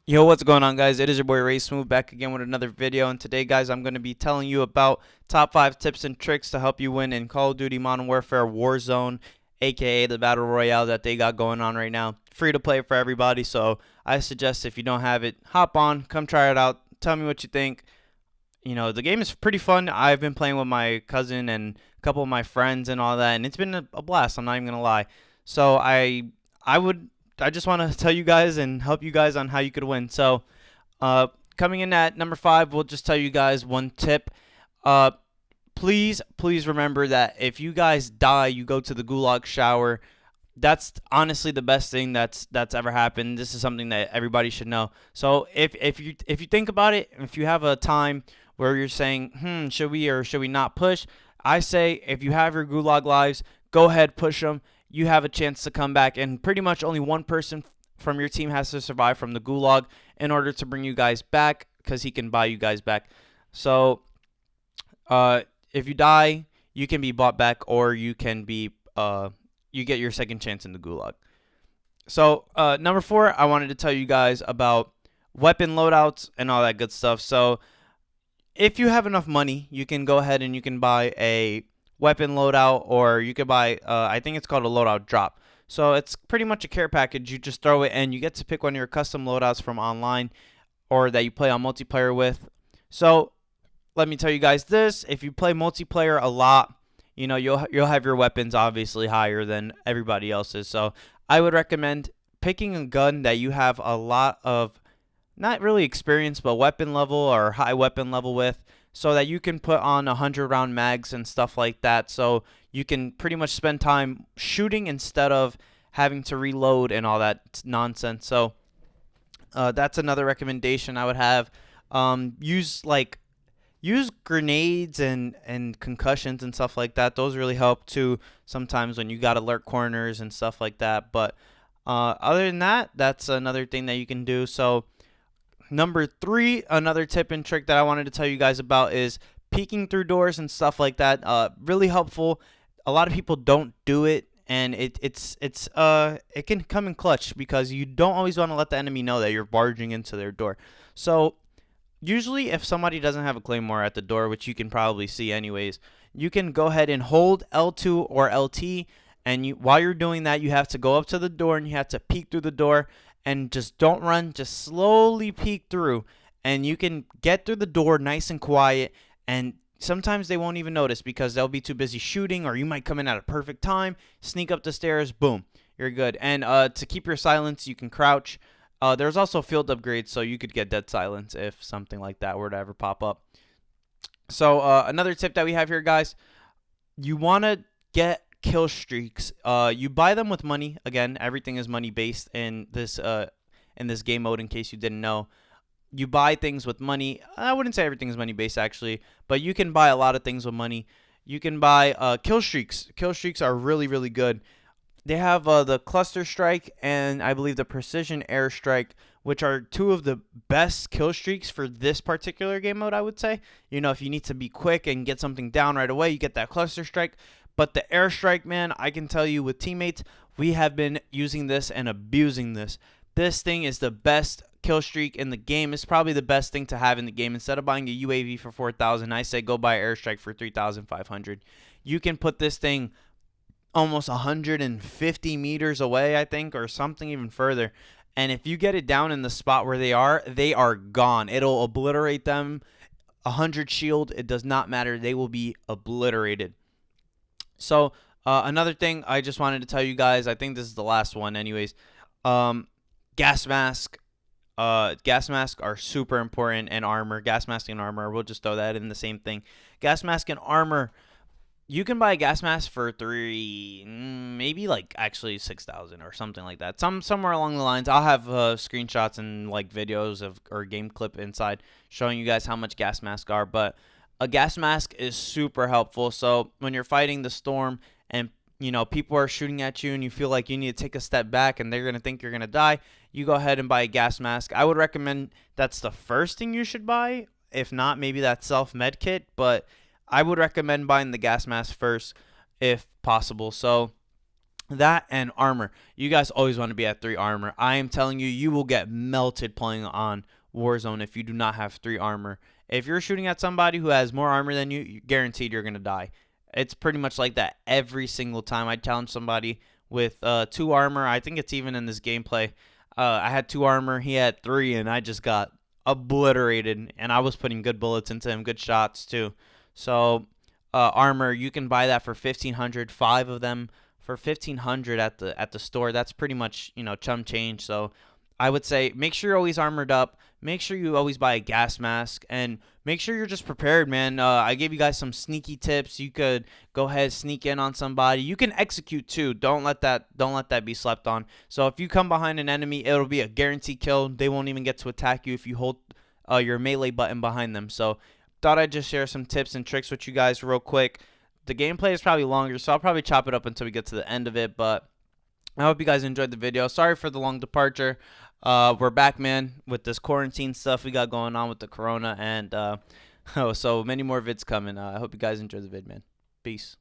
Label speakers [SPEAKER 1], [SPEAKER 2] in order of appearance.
[SPEAKER 1] Yo, what's going on, guys? It is your boy Ray Smooth back again with another video, and today, guys, I'm going to be telling you about top 5 tips and tricks to help you win in Call of Duty Modern Warfare Warzone, aka the Battle Royale that they got going on right now. Free to play for everybody, so I suggest if you don't have it, hop on, come try it out, tell me what you think. The game is pretty fun. I've been playing with my cousin and a couple of my friends and all that, and it's been a blast. I'm not even gonna lie. So I would I just want to tell you guys and help you guys on how you could win. So, uh, coming in at number 5, we'll just tell you guys one tip. Uh, please remember that if you guys die, you go to the gulag shower. That's honestly the best thing that's ever happened. This is something that everybody should know. So if you think about it, if you have a time where you're saying, should we or should we not push? I say if you have your gulag lives, go ahead, push them. You have a chance to come back, and pretty much only one person from your team has to survive from the gulag in order to bring you guys back, because he can buy you guys back. So uh, if you die, you can be bought back, or you get your second chance in the gulag. So number 4, I wanted to tell you guys about weapon loadouts and all that good stuff. So if you have enough money, you can go ahead and you can buy a weapon loadout, or you could buy, I think it's called a loadout drop. So it's pretty much a care package. You just throw it in. You get to pick one of your custom loadouts from online or that you play on multiplayer with. So let me tell you guys this: if you play multiplayer a lot, you'll have your weapons obviously higher than everybody else's. So I would recommend picking a gun that you have a lot of, not really experience, but weapon level or high weapon level with, so that you can put on 100-round mags and stuff like that. So you can pretty much spend time shooting instead of having to reload and all that nonsense. So that's another recommendation I would have. Use grenades and concussions and stuff like that. Those really help too sometimes when you got to lurk corners and stuff like that. But other than that, that's another thing that you can do. So number 3, another tip and trick that I wanted to tell you guys about is peeking through doors and stuff like that. Really helpful. A lot of people don't do it, and it can come in clutch because you don't always want to let the enemy know that you're barging into their door. So usually if somebody doesn't have a claymore at the door, which you can probably see anyways, you can go ahead and hold L2 or LT, and while you're doing that, you have to go up to the door and you have to peek through the door, and just don't run, just slowly peek through, and you can get through the door nice and quiet, and sometimes they won't even notice because they'll be too busy shooting, or you might come in at a perfect time, sneak up the stairs, boom, you're good. And to keep your silence, you can crouch. There's also field upgrades, so you could get dead silence if something like that were to ever pop up. So another tip that we have here, guys, you want to get kill streaks. You buy them with money. Again, everything is money based in this game mode, in case you didn't know. You buy things with money. I wouldn't say everything is money based actually, but you can buy a lot of things with money. You can buy kill streaks. Kill streaks are really, really good. They have the cluster strike and I believe the precision airstrike, which are two of the best kill streaks for this particular game mode, I would say. If you need to be quick and get something down right away, you get that cluster strike. But the airstrike, man, I can tell you with teammates, we have been using this and abusing this. This thing is the best kill streak in the game. It's probably the best thing to have in the game. Instead of buying a UAV for 4,000, I say go buy an airstrike for 3,500. You can put this thing almost 150 meters away, I think, or something even further. And if you get it down in the spot where they are gone. It'll obliterate them. 100 shield, it does not matter. They will be obliterated. So another thing I just wanted to tell you guys, I think this is the last one anyways. Gas mask. Gas masks are super important, and armor. Gas mask and armor, we'll just throw that in the same thing. Gas mask and armor. You can buy a gas mask for maybe like actually 6,000 or something like that. Somewhere along the lines. I'll have screenshots and like videos of or game clip inside showing you guys how much gas masks are. But a gas mask is super helpful. So when you're fighting the storm and people are shooting at you and you feel like you need to take a step back and they're gonna think you're gonna die, you go ahead and buy a gas mask. I would recommend that's the first thing you should buy. If not, maybe that self med kit, but I would recommend buying the gas mask first if possible. So That and armor. You guys always want to be at 3 armor. I am telling you, you will get melted playing on Warzone if you do not have 3 armor. If you're shooting at somebody who has more armor than you, guaranteed you're going to die. It's pretty much like that every single time I challenge somebody with 2 armor. I think it's even in this gameplay. I had 2 armor, he had 3, and I just got obliterated. And I was putting good bullets into him, good shots too. So armor, you can buy that for 1,500, 5 of them for 1,500 at the store. That's pretty much, chum change. So I would say make sure you're always armored up. Make sure you always buy a gas mask, and make sure you're just prepared, man. I gave you guys some sneaky tips. You could go ahead, sneak in on somebody. You can execute too. Don't let that be slept on. So if you come behind an enemy, it'll be a guaranteed kill. They won't even get to attack you if you hold your melee button behind them. So thought I'd just share some tips and tricks with you guys real quick. The gameplay is probably longer, so I'll probably chop it up until we get to the end of it, but I hope you guys enjoyed the video. Sorry for the long departure. We're back, man, with this quarantine stuff we got going on with the corona, and so many more vids coming. I hope you guys enjoy the vid, man. Peace.